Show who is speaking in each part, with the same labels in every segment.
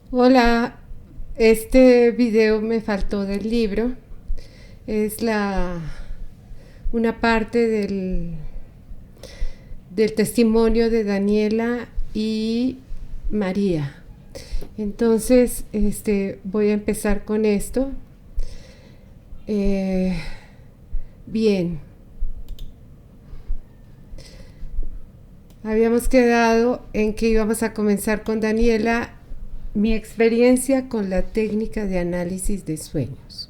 Speaker 1: Hola, este video me faltó del libro. Es una parte del testimonio de Daniela y María. Entonces, voy a empezar con esto. Eh, bien, habíamos quedado en que íbamos a comenzar con Daniela, mi experiencia con la técnica de análisis de sueños.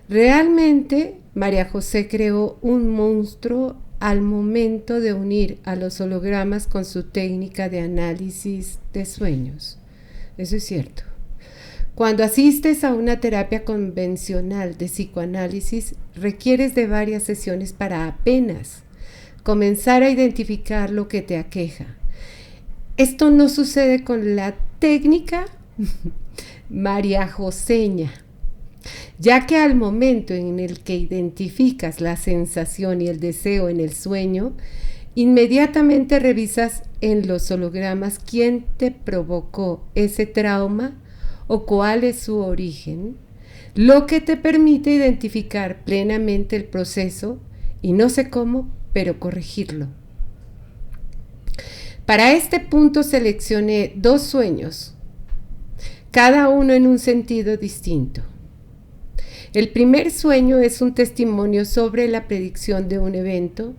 Speaker 1: Realmente, María José creó un monstruo al momento de unir a los hologramas con su técnica de análisis de sueños. Eso es cierto. Cuando asistes a una terapia convencional de psicoanálisis, requieres de varias sesiones para apenas comenzar a identificar lo que te aqueja. Esto no sucede con la técnica María Joseña, ya que al momento en el que identificas la sensación y el deseo en el sueño, inmediatamente revisas en los hologramas quién te provocó ese trauma o cuál es su origen, lo que te permite identificar plenamente el proceso y no sé cómo, pero corregirlo. Para este punto seleccioné 2 sueños, cada uno en un sentido distinto. El primer sueño es un testimonio sobre la predicción de un evento,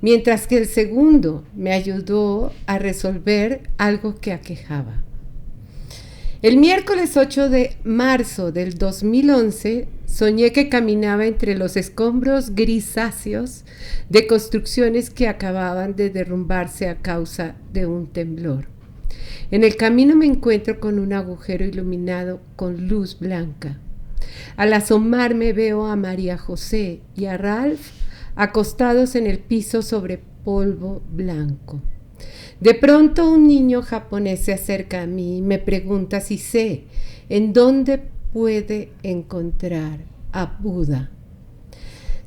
Speaker 1: mientras que el segundo me ayudó a resolver algo que aquejaba. El miércoles 8 de marzo del 2011 soñé que caminaba entre los escombros grisáceos de construcciones que acababan de derrumbarse a causa de un temblor. En el camino me encuentro con un agujero iluminado con luz blanca. Al asomarme veo a María José y a Ralph acostados en el piso sobre polvo blanco. De pronto un niño japonés se acerca a mí y me pregunta si sé en dónde puede encontrar a Buda.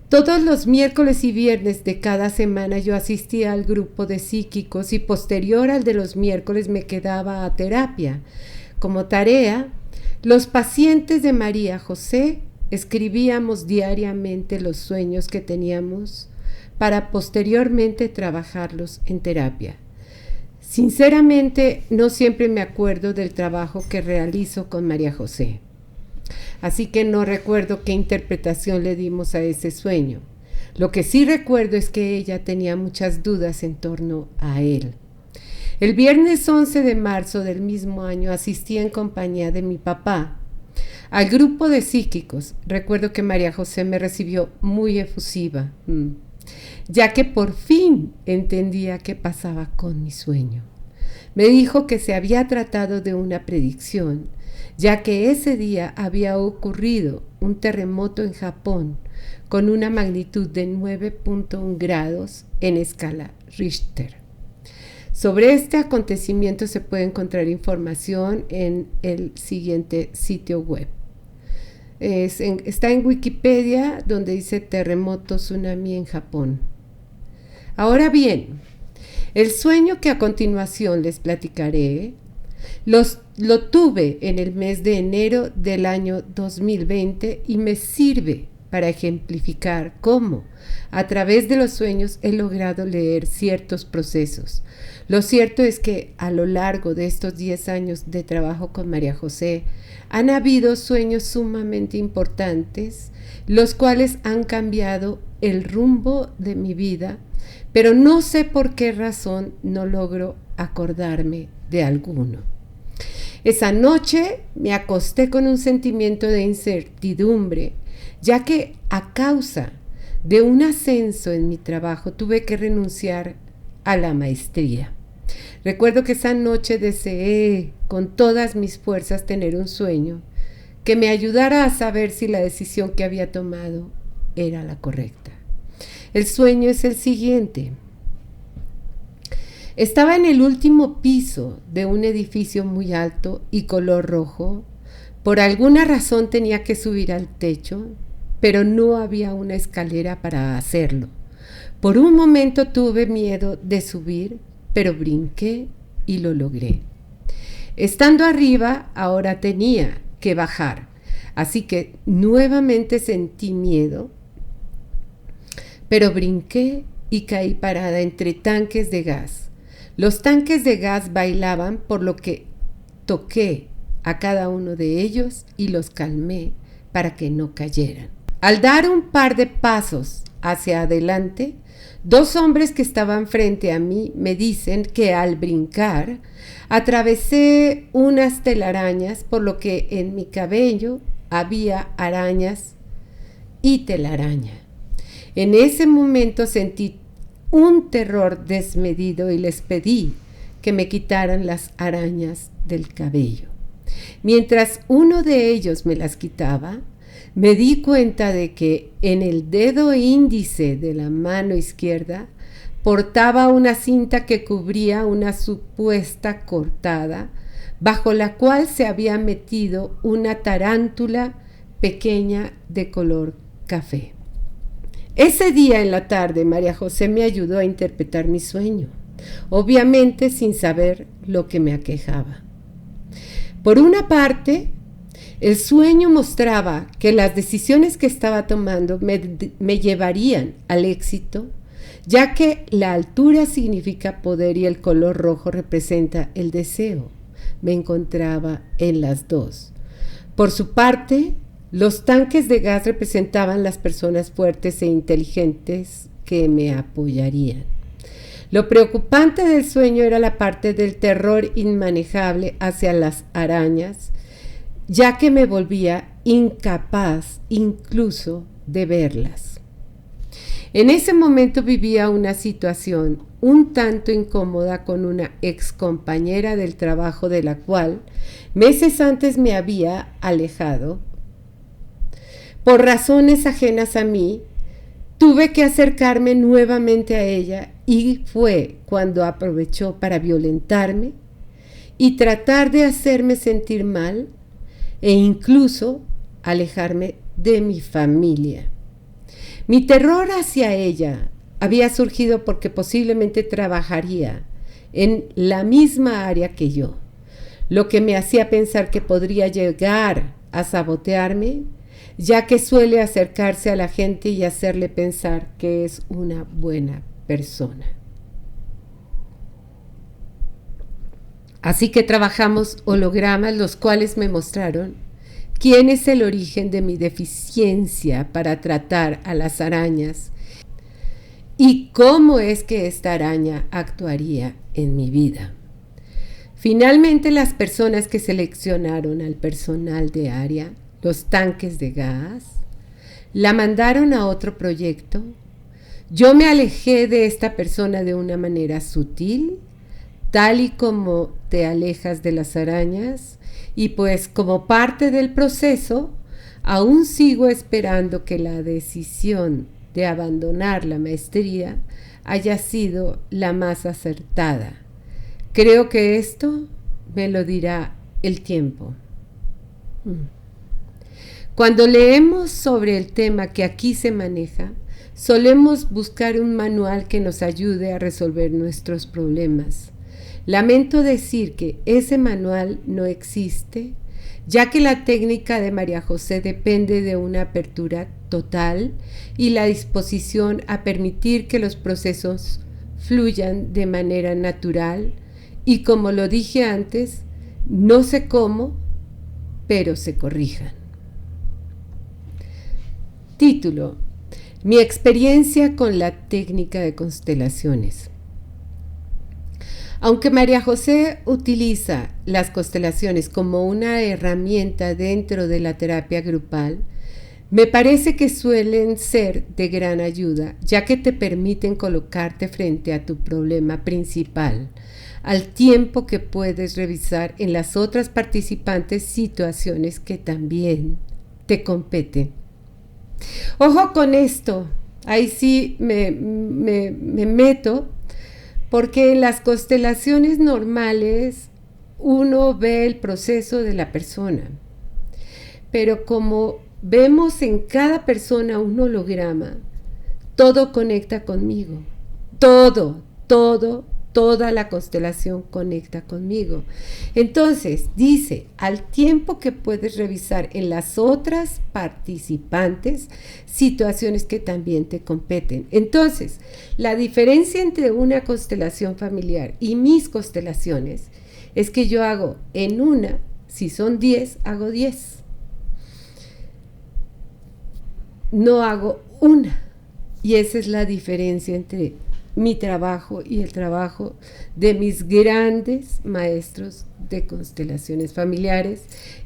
Speaker 1: Todos los miércoles y viernes de cada semana yo asistía al grupo de psíquicos y posterior al de los miércoles me quedaba a terapia. Como tarea, los pacientes de María José escribíamos diariamente los sueños que teníamos para posteriormente trabajarlos en terapia. Sinceramente, no siempre me acuerdo del trabajo que realizo con María José. Así que no recuerdo qué interpretación le dimos a ese sueño. Lo que sí recuerdo es que ella tenía muchas dudas en torno a él. El viernes 11 de marzo del mismo año asistí en compañía de mi papá al grupo de psíquicos. Recuerdo que María José me recibió muy efusiva, ya que por fin entendía qué pasaba con mi sueño. Me dijo que se había tratado de una predicción, ya que ese día había ocurrido un terremoto en Japón con una magnitud de 9.1 grados en escala Richter. Sobre este acontecimiento se puede encontrar información en el siguiente sitio web. Está en Wikipedia, donde dice terremoto tsunami en Japón. Ahora bien, el sueño que a continuación les platicaré lo tuve en el mes de enero del año 2020 y me sirve para ejemplificar cómo a través de los sueños he logrado leer ciertos procesos. Lo cierto es que a lo largo de estos 10 años de trabajo con María José han habido sueños sumamente importantes, los cuales han cambiado el rumbo de mi vida, pero no sé por qué razón no logro acordarme de alguno. Esa noche me acosté con un sentimiento de incertidumbre, ya que a causa de un ascenso en mi trabajo tuve que renunciar a la maestría. Recuerdo que esa noche deseé con todas mis fuerzas tener un sueño que me ayudara a saber si la decisión que había tomado era la correcta. El sueño es el siguiente. Estaba en el último piso de un edificio muy alto y color rojo. Por alguna razón tenía que subir al techo, pero no había una escalera para hacerlo. Por un momento tuve miedo de subir, pero brinqué y lo logré. Estando arriba, ahora tenía que bajar. Así que nuevamente sentí miedo, pero brinqué y caí parada entre tanques de gas. Los tanques de gas bailaban, por lo que toqué a cada uno de ellos y los calmé para que no cayeran. Al dar un par de pasos hacia adelante, dos hombres que estaban frente a mí me dicen que al brincar atravesé unas telarañas, por lo que en mi cabello había arañas y telaraña. En ese momento sentí un terror desmedido y les pedí que me quitaran las arañas del cabello. Mientras uno de ellos me las quitaba, me di cuenta de que en el dedo índice de la mano izquierda portaba una cinta que cubría una supuesta cortada, bajo la cual se había metido una tarántula pequeña de color café. Ese día en la tarde, María José me ayudó a interpretar mi sueño, obviamente sin saber lo que me aquejaba. Por una parte, el sueño mostraba que las decisiones que estaba tomando me llevarían al éxito, ya que la altura significa poder y el color rojo representa el deseo. Me encontraba en las dos. Por su parte, los tanques de gas representaban las personas fuertes e inteligentes que me apoyarían. Lo preocupante del sueño era la parte del terror inmanejable hacia las arañas, ya que me volvía incapaz incluso de verlas. En ese momento vivía una situación un tanto incómoda con una ex compañera del trabajo de la cual meses antes me había alejado. Por razones ajenas a mí, tuve que acercarme nuevamente a ella y fue cuando aprovechó para violentarme y tratar de hacerme sentir mal e incluso alejarme de mi familia. Mi terror hacia ella había surgido porque posiblemente trabajaría en la misma área que yo, lo que me hacía pensar que podría llegar a sabotearme, ya que suele acercarse a la gente y hacerle pensar que es una buena persona. Así que trabajamos hologramas, los cuales me mostraron quién es el origen de mi deficiencia para tratar a las arañas y cómo es que esta araña actuaría en mi vida. Finalmente, las personas que seleccionaron al personal de área, los tanques de gas, la mandaron a otro proyecto. Yo me alejé de esta persona de una manera sutil, tal y como te alejas de las arañas, y pues como parte del proceso, aún sigo esperando que la decisión de abandonar la maestría haya sido la más acertada. Creo que esto me lo dirá el tiempo. Cuando leemos sobre el tema que aquí se maneja, solemos buscar un manual que nos ayude a resolver nuestros problemas. Lamento decir que ese manual no existe, ya que la técnica de María José depende de una apertura total y la disposición a permitir que los procesos fluyan de manera natural y, como lo dije antes, no sé cómo, pero se corrijan. Título: Mi experiencia con la técnica de constelaciones. Aunque María José utiliza las constelaciones como una herramienta dentro de la terapia grupal, me parece que suelen ser de gran ayuda, ya que te permiten colocarte frente a tu problema principal, al tiempo que puedes revisar en las otras participantes situaciones que también te competen. Ojo con esto, ahí sí me meto, porque en las constelaciones normales uno ve el proceso de la persona, pero como vemos en cada persona un holograma, todo conecta conmigo, todo toda la constelación conecta conmigo. Entonces, dice, al tiempo que puedes revisar en las otras participantes situaciones que también te competen. Entonces, la diferencia entre una constelación familiar y mis constelaciones es que yo hago en una, si son 10, hago 10. No hago una. Y esa es la diferencia entre mi trabajo y el trabajo de mis grandes maestros de constelaciones familiares,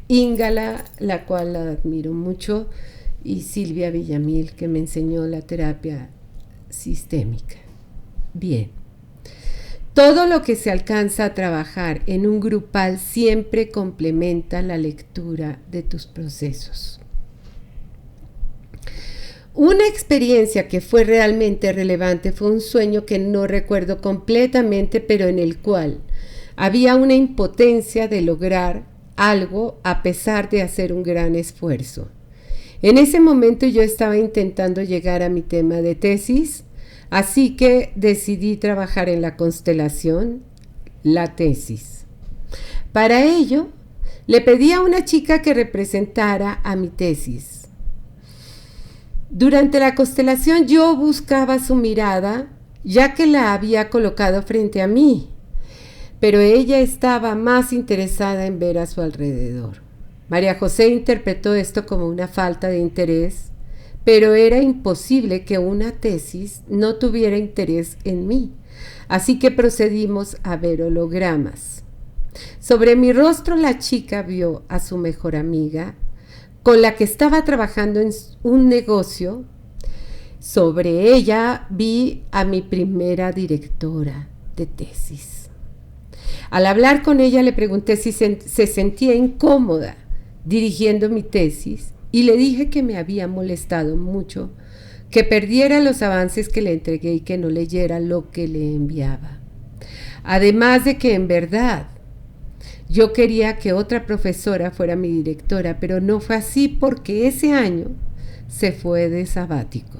Speaker 1: Íngala, la cual la admiro mucho, y Silvia Villamil, que me enseñó la terapia sistémica. Bien. Todo lo que se alcanza a trabajar en un grupal siempre complementa la lectura de tus procesos. Una experiencia que fue realmente relevante fue un sueño que no recuerdo completamente, pero en el cual había una impotencia de lograr algo a pesar de hacer un gran esfuerzo. En ese momento yo estaba intentando llegar a mi tema de tesis, así que decidí trabajar en la constelación, la tesis. Para ello, le pedí a una chica que representara a mi tesis. Durante la constelación yo buscaba su mirada, ya que la había colocado frente a mí, pero ella estaba más interesada en ver a su alrededor. María José interpretó esto como una falta de interés, pero era imposible que una tesis no tuviera interés en mí, así que procedimos a ver hologramas. Sobre mi rostro la chica vio a su mejor amiga, con la que estaba trabajando en un negocio. Sobre ella vi a mi primera directora de tesis. Al hablar con ella le pregunté si se sentía incómoda dirigiendo mi tesis y le dije que me había molestado mucho que perdiera los avances que le entregué y que no leyera lo que le enviaba. Además de que en verdad yo quería que otra profesora fuera mi directora, pero no fue así porque ese año se fue de sabático.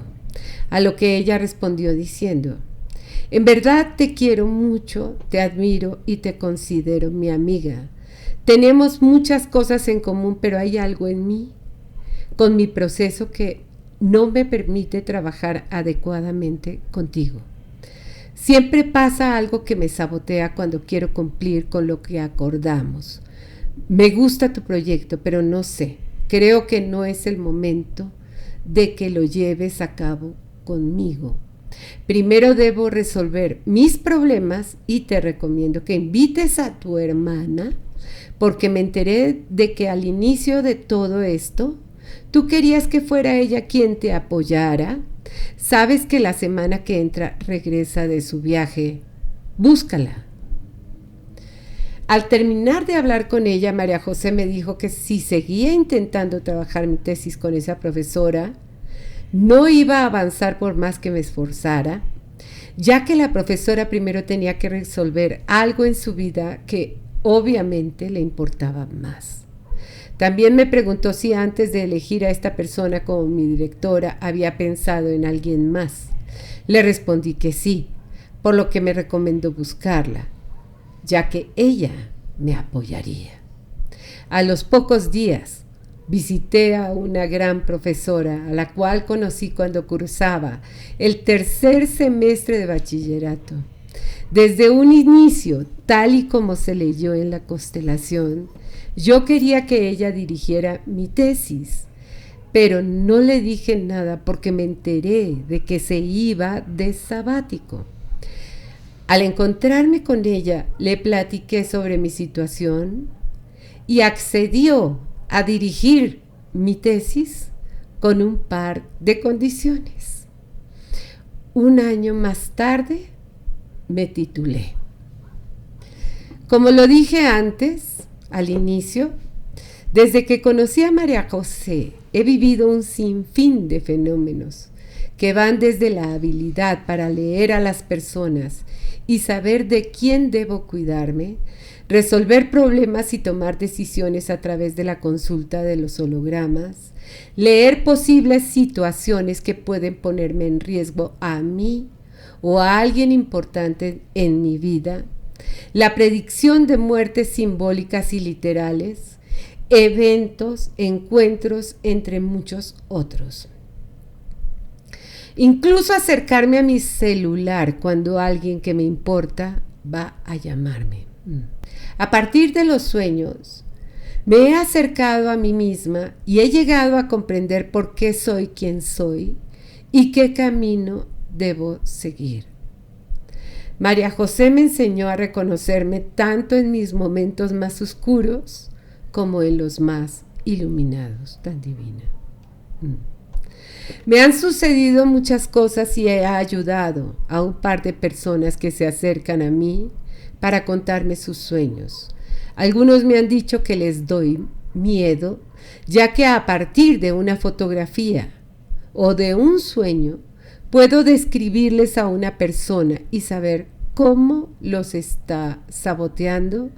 Speaker 1: A lo que ella respondió diciendo: en verdad te quiero mucho, te admiro y te considero mi amiga. Tenemos muchas cosas en común, pero hay algo en mí, con mi proceso, que no me permite trabajar adecuadamente contigo. Siempre pasa algo que me sabotea cuando quiero cumplir con lo que acordamos. Me gusta tu proyecto, pero no sé, creo que no es el momento de que lo lleves a cabo conmigo. Primero debo resolver mis problemas y te recomiendo que invites a tu hermana, porque me enteré de que al inicio de todo esto, tú querías que fuera ella quien te apoyara. Sabes que la semana que entra regresa de su viaje. Búscala. Al terminar de hablar con ella, María José me dijo que si seguía intentando trabajar mi tesis con esa profesora, no iba a avanzar por más que me esforzara, ya que la profesora primero tenía que resolver algo en su vida que obviamente le importaba más. También me preguntó si antes de elegir a esta persona como mi directora había pensado en alguien más. Le respondí que sí, por lo que me recomendó buscarla, ya que ella me apoyaría. A los pocos días visité a una gran profesora, a la cual conocí cuando cursaba el tercer semestre de bachillerato. Desde un inicio, tal y como se leyó en la constelación, yo quería que ella dirigiera mi tesis, pero no le dije nada porque me enteré de que se iba de sabático. Al encontrarme con ella, le platiqué sobre mi situación y accedió a dirigir mi tesis con un par de condiciones. Un año más tarde me titulé. Como lo dije antes, al inicio, desde que conocí a María José, he vivido un sinfín de fenómenos que van desde la habilidad para leer a las personas y saber de quién debo cuidarme, resolver problemas y tomar decisiones a través de la consulta de los hologramas, leer posibles situaciones que pueden ponerme en riesgo a mí o a alguien importante en mi vida, la predicción de muertes simbólicas y literales, eventos, encuentros, entre muchos otros. Incluso acercarme a mi celular cuando alguien que me importa va a llamarme. A partir de los sueños, me he acercado a mí misma y he llegado a comprender por qué soy quien soy y qué camino debo seguir. María José me enseñó a reconocerme tanto en mis momentos más oscuros como en los más iluminados. Tan divina. Me han sucedido muchas cosas y he ayudado a un par de personas que se acercan a mí para contarme sus sueños. Algunos me han dicho que les doy miedo, ya que a partir de una fotografía o de un sueño puedo describirles a una persona y saber cómo los está saboteando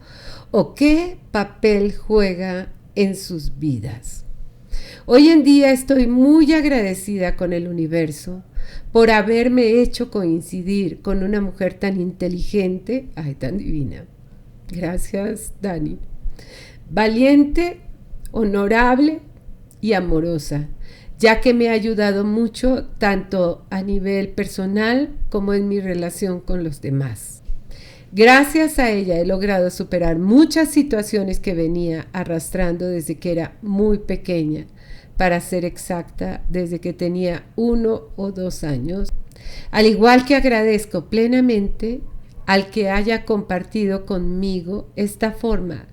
Speaker 1: o qué papel juega en sus vidas. Hoy en día estoy muy agradecida con el universo por haberme hecho coincidir con una mujer tan inteligente, tan divina. Gracias, Dani. Valiente, honorable y amorosa, ya que me ha ayudado mucho tanto a nivel personal como en mi relación con los demás. Gracias a ella he logrado superar muchas situaciones que venía arrastrando desde que era muy pequeña, para ser exacta, desde que tenía 1 o 2 años, al igual que agradezco plenamente al que haya compartido conmigo esta forma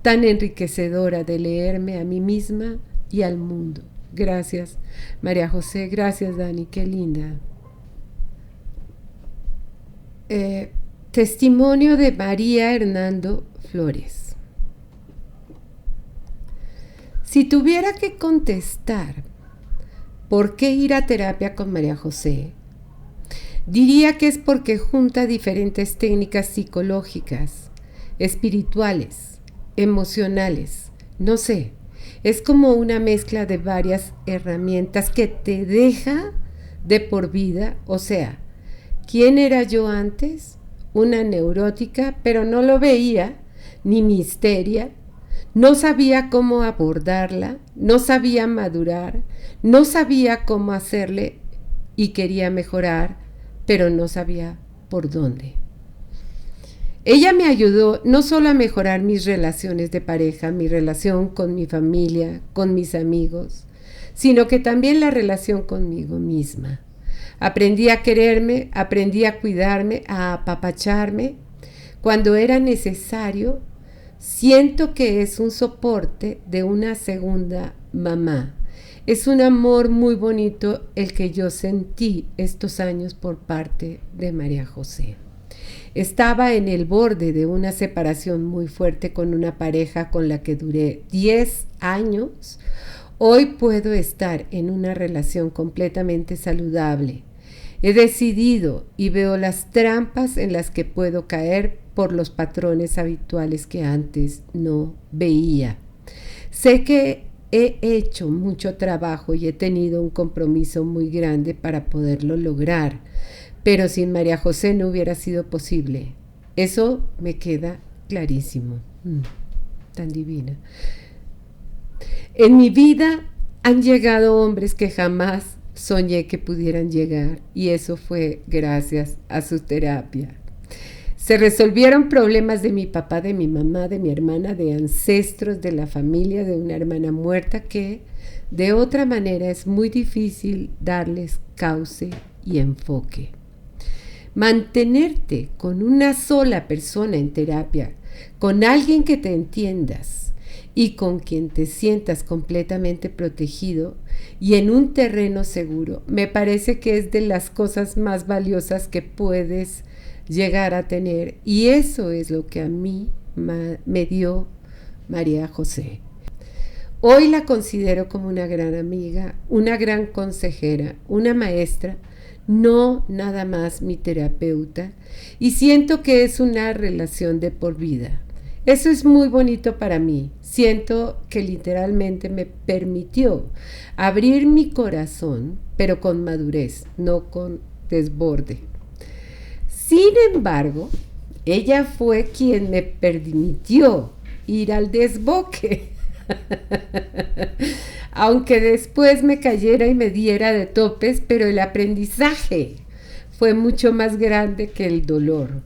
Speaker 1: tan enriquecedora de leerme a mí misma y al mundo. Gracias, María José. Gracias, Dani. Qué linda. Testimonio de María Hernando Flores. Si tuviera que contestar por qué ir a terapia con María José, diría que es porque junta diferentes técnicas psicológicas, espirituales, emocionales, no sé, es como una mezcla de varias herramientas que te deja de por vida. O sea, ¿quién era yo antes? Una neurótica, pero no lo veía, ni mi histeria. No sabía cómo abordarla, no sabía madurar, no sabía cómo hacerle y quería mejorar, pero no sabía por dónde. Ella me ayudó no solo a mejorar mis relaciones de pareja, mi relación con mi familia, con mis amigos, sino que también la relación conmigo misma. Aprendí a quererme, aprendí a cuidarme, a apapacharme cuando era necesario. Siento que es un soporte de una segunda mamá. Es un amor muy bonito el que yo sentí estos años por parte de María José. Estaba en el borde de una separación muy fuerte con una pareja con la que duré 10 años. Hoy puedo estar en una relación completamente saludable. He decidido y veo las trampas en las que puedo caer por los patrones habituales que antes no veía. Sé que he hecho mucho trabajo y he tenido un compromiso muy grande para poderlo lograr, pero sin María José no hubiera sido posible. Eso me queda clarísimo. Tan divina. En mi vida han llegado hombres que jamás soñé que pudieran llegar, y eso fue gracias a su terapia. Se resolvieron problemas de mi papá, de mi mamá, de mi hermana, de ancestros, de la familia, de una hermana muerta que de otra manera es muy difícil darles cauce y enfoque. Mantenerte con una sola persona en terapia, con alguien que te entiendas y con quien te sientas completamente protegido y en un terreno seguro, me parece que es de las cosas más valiosas que puedes llegar a tener, y eso es lo que a mí me dio María José. Hoy la considero como una gran amiga, una gran consejera, una maestra, no nada más mi terapeuta, y siento que es una relación de por vida. Eso es muy bonito para mí. Siento que literalmente me permitió abrir mi corazón, pero con madurez, no con desborde. Sin embargo, ella fue quien me permitió ir al desboque. Aunque después me cayera y me diera de topes, pero el aprendizaje fue mucho más grande que el dolor.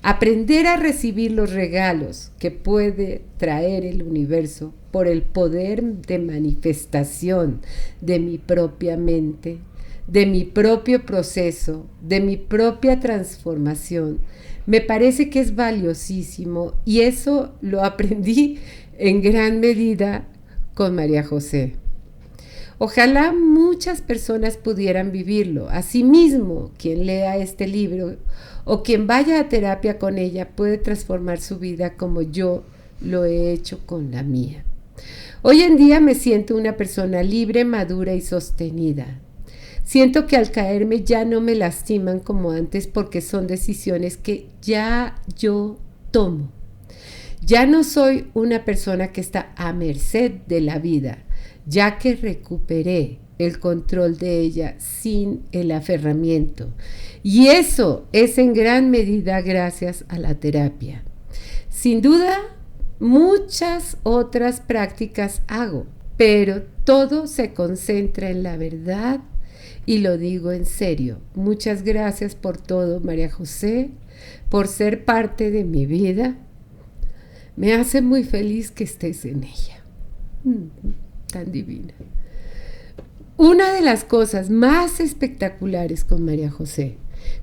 Speaker 1: Aprender a recibir los regalos que puede traer el universo por el poder de manifestación de mi propia mente, de mi propio proceso, de mi propia transformación, me parece que es valiosísimo, y eso lo aprendí en gran medida con María José. Ojalá muchas personas pudieran vivirlo. Asimismo, quien lea este libro o quien vaya a terapia con ella puede transformar su vida como yo lo he hecho con la mía. Hoy en día me siento una persona libre, madura y sostenida. Siento que al caerme ya no me lastiman como antes porque son decisiones que ya yo tomo. Ya no soy una persona que está a merced de la vida, ya que recuperé el control de ella sin el aferramiento. Y eso es en gran medida gracias a la terapia. Sin duda, muchas otras prácticas hago, pero todo se concentra en la verdad y lo digo en serio. Muchas gracias por todo, María José, por ser parte de mi vida. Me hace muy feliz que estés en ella. Tan divina. Una de las cosas más espectaculares con María José,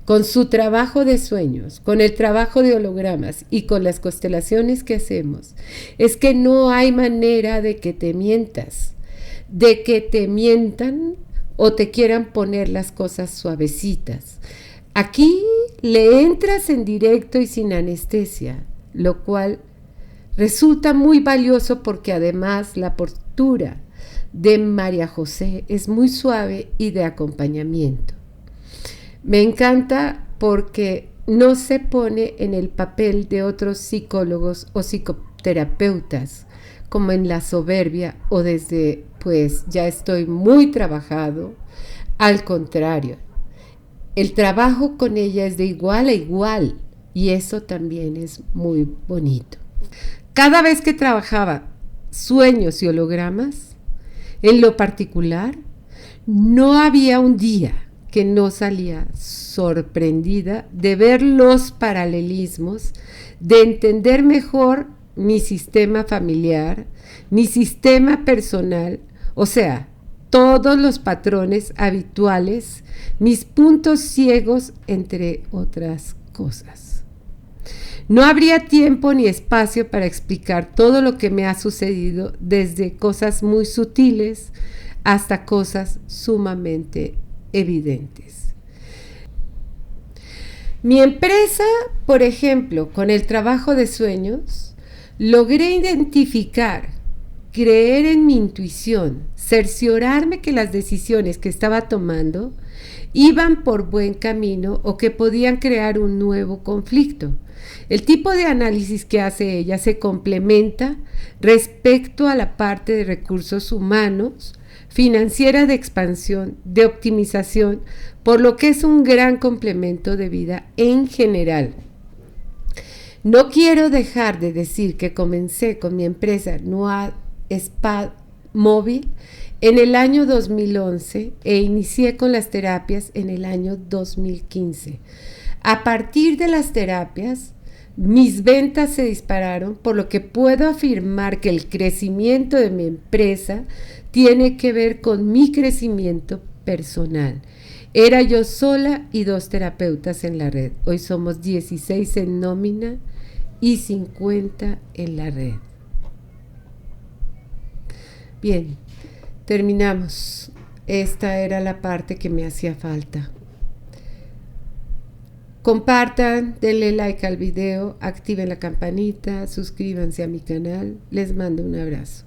Speaker 1: con su trabajo de sueños, con el trabajo de hologramas y con las constelaciones que hacemos, es que no hay manera de que te mientas, de que te mientan o te quieran poner las cosas suavecitas. Aquí le entras en directo y sin anestesia, lo cual resulta muy valioso porque además la postura de María José es muy suave y de acompañamiento. Me encanta porque no se pone en el papel de otros psicólogos o psicoterapeutas, como en la soberbia o desde, pues ya estoy muy trabajado. Al contrario, el trabajo con ella es de igual a igual y eso también es muy bonito. Cada vez que trabajaba sueños y hologramas, en lo particular, no había un día que no salía sorprendida de ver los paralelismos, de entender mejor mi sistema familiar, mi sistema personal, o sea, todos los patrones habituales, mis puntos ciegos, entre otras cosas. No habría tiempo ni espacio para explicar todo lo que me ha sucedido, desde cosas muy sutiles hasta cosas sumamente evidentes. Mi empresa, por ejemplo, con el trabajo de sueños, logré identificar, creer en mi intuición, cerciorarme que las decisiones que estaba tomando iban por buen camino o que podían crear un nuevo conflicto. El tipo de análisis que hace ella se complementa respecto a la parte de recursos humanos, financiera, de expansión, de optimización, por lo que es un gran complemento de vida en general. No quiero dejar de decir que comencé con mi empresa Noa Spa Móvil en el año 2011 e inicié con las terapias en el año 2015. A partir de las terapias, mis ventas se dispararon, por lo que puedo afirmar que el crecimiento de mi empresa tiene que ver con mi crecimiento personal. Era yo sola y 2 terapeutas en la red. Hoy somos 16 en nómina y 50 en la red. Bien, terminamos. Esta era la parte que me hacía falta. Compartan, denle like al video, activen la campanita, suscríbanse a mi canal. Les mando un abrazo.